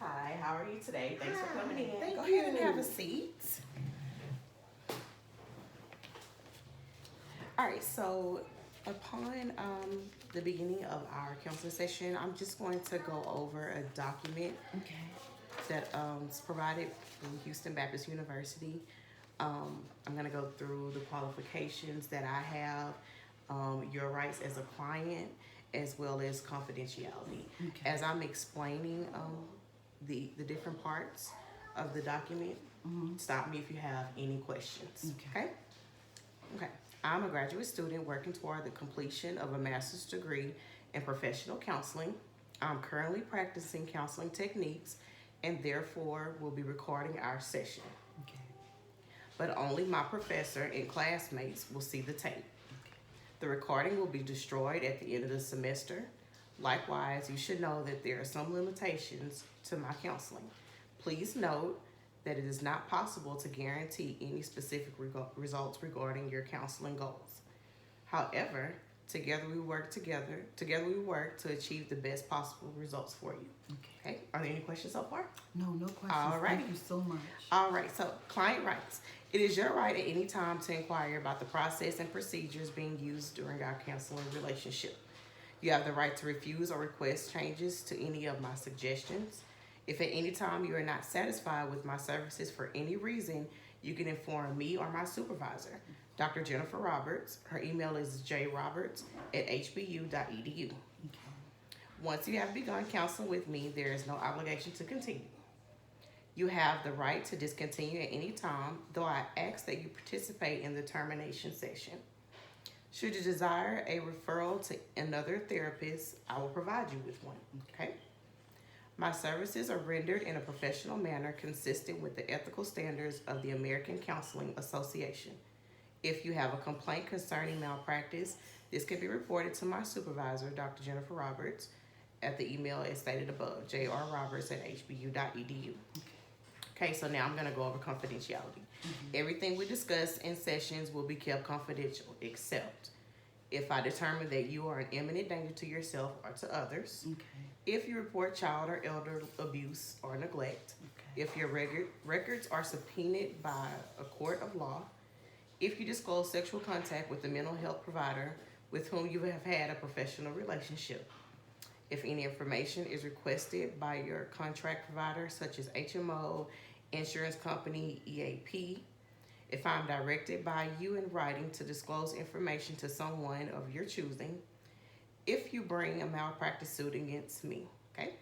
Hi, how are you today? Thanks for coming in. Thank Go you. ahead and have a seat. All right, so upon the beginning of our counseling session, I'm just going to go over a document Okay. that is provided from Houston Baptist University. I'm going to go through the qualifications that I have, your rights as a client, as well as confidentiality. Okay. As I'm explaining the different parts of the document, stop me if you have any questions. Okay. Okay. I'm a graduate student working toward the completion of a master's degree in professional counseling. I'm currently practicing counseling techniques and therefore will be recording our session. Okay. But only my professor and classmates will see the tape. The recording will be destroyed at the end of the semester. Likewise, you should know that there are some limitations to my counseling. Please note that it is not possible to guarantee any specific results regarding your counseling goals. However, together we work to achieve the best possible results for you. Okay. Are there any questions so far? No questions. All right. Thank you so much. All right, so client rights. It is your right at any time to inquire about the process and procedures being used during our counseling relationship. You have the right to refuse or request changes to any of my suggestions. If at any time you are not satisfied with my services for any reason, you can inform me or my supervisor, Dr. Jennifer Roberts. Her email is jroberts@hbu.edu. Okay. Once you have begun counseling with me, there is no obligation to continue. You have the right to discontinue at any time, though I ask that you participate in the termination session. Should you desire a referral to another therapist, I will provide you with one. Okay? My services are rendered in a professional manner consistent with the ethical standards of the American Counseling Association. If you have a complaint concerning malpractice, this can be reported to my supervisor, Dr. Jennifer Roberts, at the email as stated above, jroberts@hbu.edu. Okay, so now I'm going to go over confidentiality. Everything we discuss in sessions will be kept confidential, except if I determine that you are an imminent danger to yourself or to others, Okay. if you report child or elder abuse or neglect, Okay. if your records are subpoenaed by a court of law, if you disclose sexual contact with a mental health provider with whom you have had a professional relationship, if any information is requested by your contract provider, such as HMO, insurance company, EAP, if I'm directed by you in writing to disclose information to someone of your choosing, if you bring a malpractice suit against me. Okay?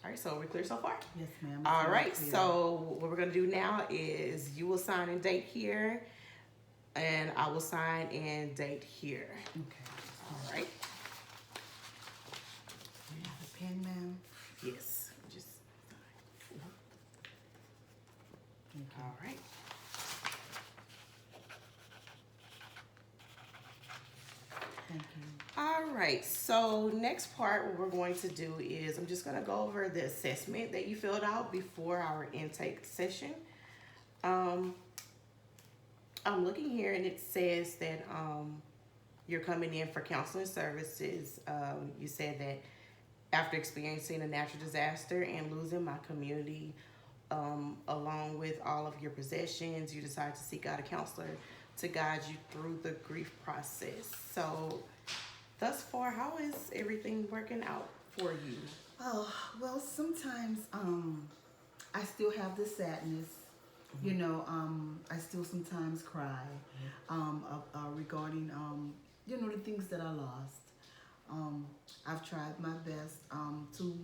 All right, so we're clear so far? Yes, ma'am. All right, so what we're going to do now is you will sign and date here, and I will sign and date here. Okay. All right? You have a pen, ma'am? Yes, just all right. Thank you. All right, so next part, what we're going to do is I'm just going to go over the assessment that you filled out before our intake session. I'm looking here and it says that you're coming in for counseling services. You said that after experiencing a natural disaster and losing my community, along with all of your possessions, you decided to seek out a counselor to guide you through the grief process. So thus far, how is everything working out for you? Oh, well, sometimes I still have the sadness. You know, I still sometimes cry regarding, the things that I lost. I've tried my best to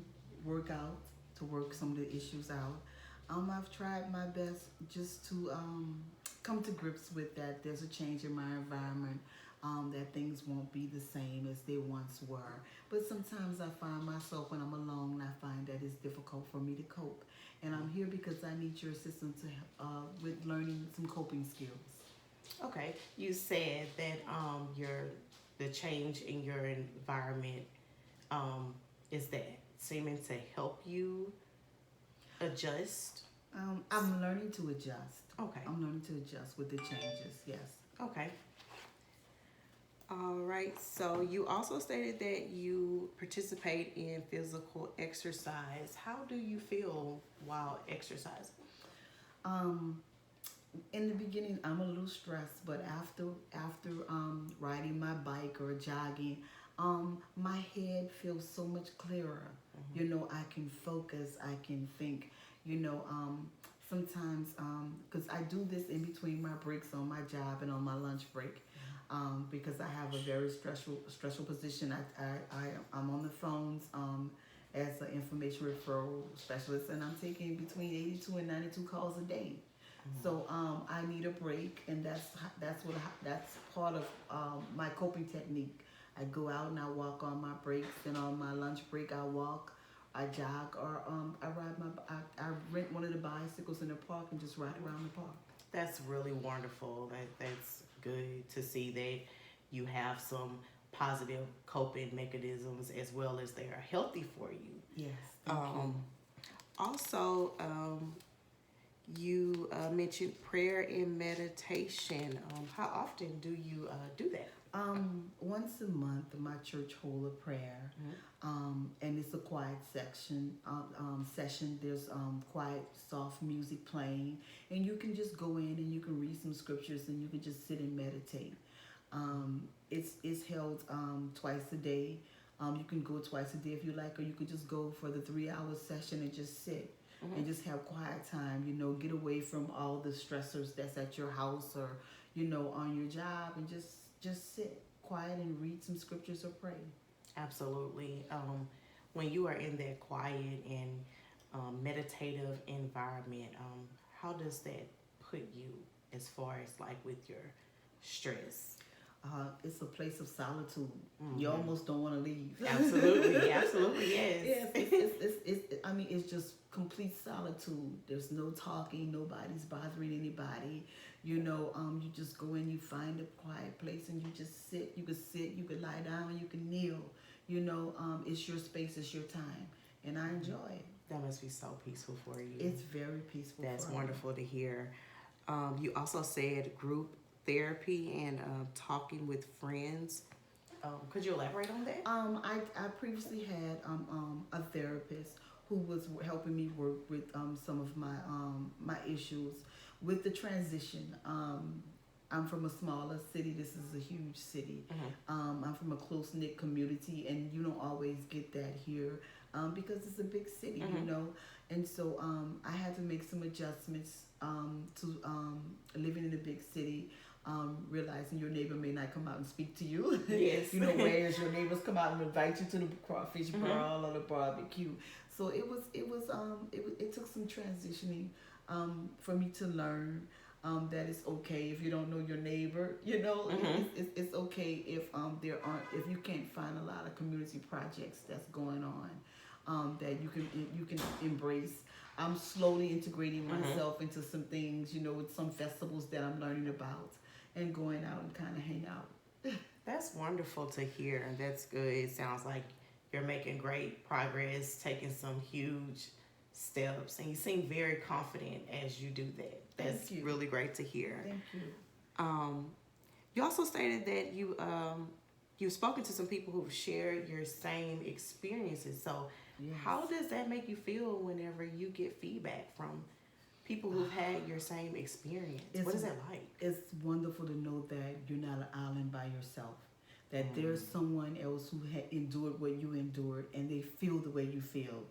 work some of the issues out. I've tried my best just to come to grips with that there's a change in my environment, that things won't be the same as they once were. But sometimes I find myself when I'm alone, I find that it's difficult for me to cope. And I'm here because I need your assistance with learning some coping skills. Okay, you said that the change in your environment is that seeming to help you adjust. I'm learning to adjust. Okay. I'm learning to adjust with the changes. Yes. Okay. All right. So you also stated that you participate in physical exercise. How do you feel while exercising? Um, in the beginning, I'm a little stressed, but after riding my bike or jogging, my head feels so much clearer. You know, I can focus, I can think. You know, sometimes because I do this in between my breaks on my job and on my lunch break. Because I have a very stressful position. I'm on the phones as an information referral specialist, and I'm taking between 82 and 92 calls a day. So I need a break, and that's part of my coping technique. I go out and I walk on my breaks, and on my lunch break I walk, I jog, or I rent one of the bicycles in the park and just ride around the park. That's really wonderful. That's good to see that you have some positive coping mechanisms as well as they are healthy for you. Yes, thank Um, Also, you mentioned prayer and meditation. How often do you do that? Once a month, my church hold a prayer, and it's a quiet session. There's quiet, soft music playing, and you can just go in and you can read some scriptures and you can just sit and meditate. It's held twice a day. You can go twice a day if you like, or you could just go for the 3 hour session and just sit and just have quiet time. You know, get away from all the stressors that's at your house or on your job, and just sit quiet and read some scriptures or pray. Absolutely. When you are in that quiet and meditative environment, how does that put you as far as like with your stress? It's a place of solitude. You almost don't want to leave. Absolutely, absolutely, yes. Yes, I mean, it's just complete solitude. There's no talking, nobody's bothering anybody. You just go in, you find a quiet place, and you just sit. You could sit, you could lie down, you can kneel. It's your space, it's your time, and I enjoy it. That must be so peaceful for you. It's very peaceful. That's wonderful to hear. You also said group therapy and talking with friends. Could you elaborate on that? I previously had a therapist who was helping me work with some of my issues with the transition. I'm from a smaller city. This is a huge city. I'm from a close knit community, and you don't always get that here because it's a big city, And so I had to make some adjustments to living in a big city. Realizing your neighbor may not come out and speak to you. Yes. Whereas your neighbors come out and invite you to the crawfish brawl or the barbecue. So it took some transitioning for me to learn that it's okay if you don't know your neighbor. It's okay if if you can't find a lot of community projects that's going on that you can embrace. I'm slowly integrating myself into some things, with some festivals that I'm learning about and going out and kind of hang out. That's wonderful to hear, and that's good. It sounds like you're making great progress, taking some huge steps, and you seem very confident as you do that. That's really great to hear. Thank you. You also stated that you've spoken to some people who've shared your same experiences. So Yes. how does that make you feel whenever you get feedback from people who've had your same experience? What is that like? It's wonderful to know that you're not an island by yourself. That there's someone else who had endured what you endured, and they feel the way you feel.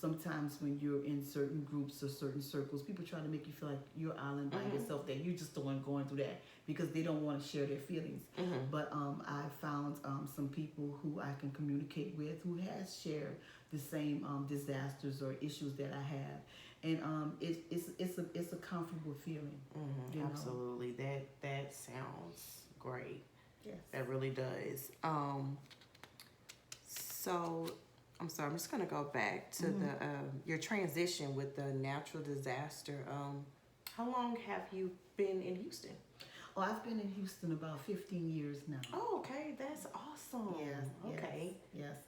Sometimes when you're in certain groups or certain circles, people try to make you feel like you're an island by yourself, that you're just the one going through that because they don't want to share their feelings. But I found some people who I can communicate with who has shared the same disasters or issues that I have, and it's a comfortable feeling. Absolutely, that sounds great. Yes. That really does. So I'm sorry, I'm just gonna go back to the your transition with the natural disaster. How long have you been in Houston? Oh, I've been in Houston about 15 years now. Oh, okay, that's awesome. Yes. Okay. Yes.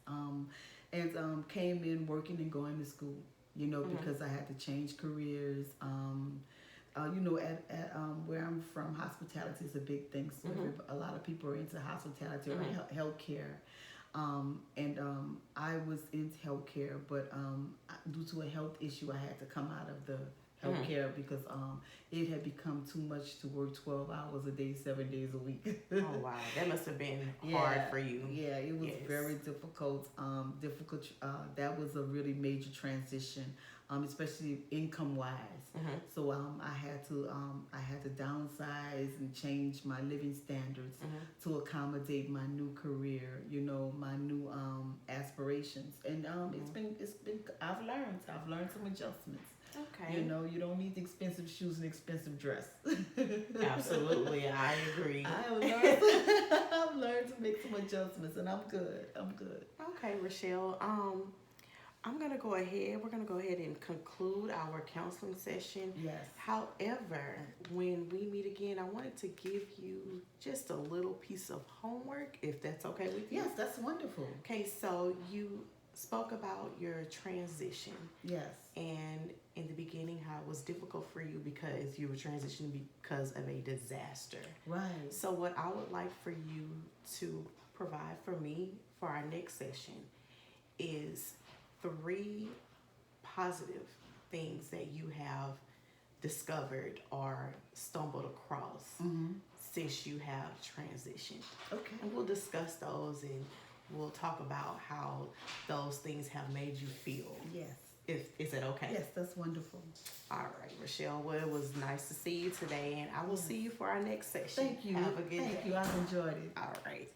And came in working and going to school. Because I had to change careers. where I'm from, hospitality is a big thing. So a lot of people are into hospitality or healthcare. I was into healthcare, but due to a health issue, I had to come out of the healthcare because it had become too much to work 12 hours a day, 7 days a week. Oh wow, that must have been hard for you. Yeah, it was very difficult. That was a really major transition, especially income wise. So I had to downsize and change my living standards to accommodate my new career. My new aspirations, and it's been I've learned some adjustments. Okay. You don't need expensive shoes and expensive dress. Absolutely, I agree. I've learned to make some adjustments, and I'm good. Okay, Rochelle. We're gonna go ahead and conclude our counseling session. Yes. However, when we meet again, I wanted to give you just a little piece of homework, if that's okay with you. Yes, that's wonderful. Okay, so you spoke about your transition. Yes. And in the beginning, how it was difficult for you because you were transitioning because of a disaster. Right. So what I would like for you to provide for me for our next session is 3 positive things that you have discovered or stumbled across since you have transitioned. Okay. And we'll discuss those, and we'll talk about how those things have made you feel. Yes. Is that okay? Yes, that's wonderful. All right, Rochelle. Well, it was nice to see you today, and I will see you for our next session. Thank you. Have a good day. Thank you. I've enjoyed it. All right.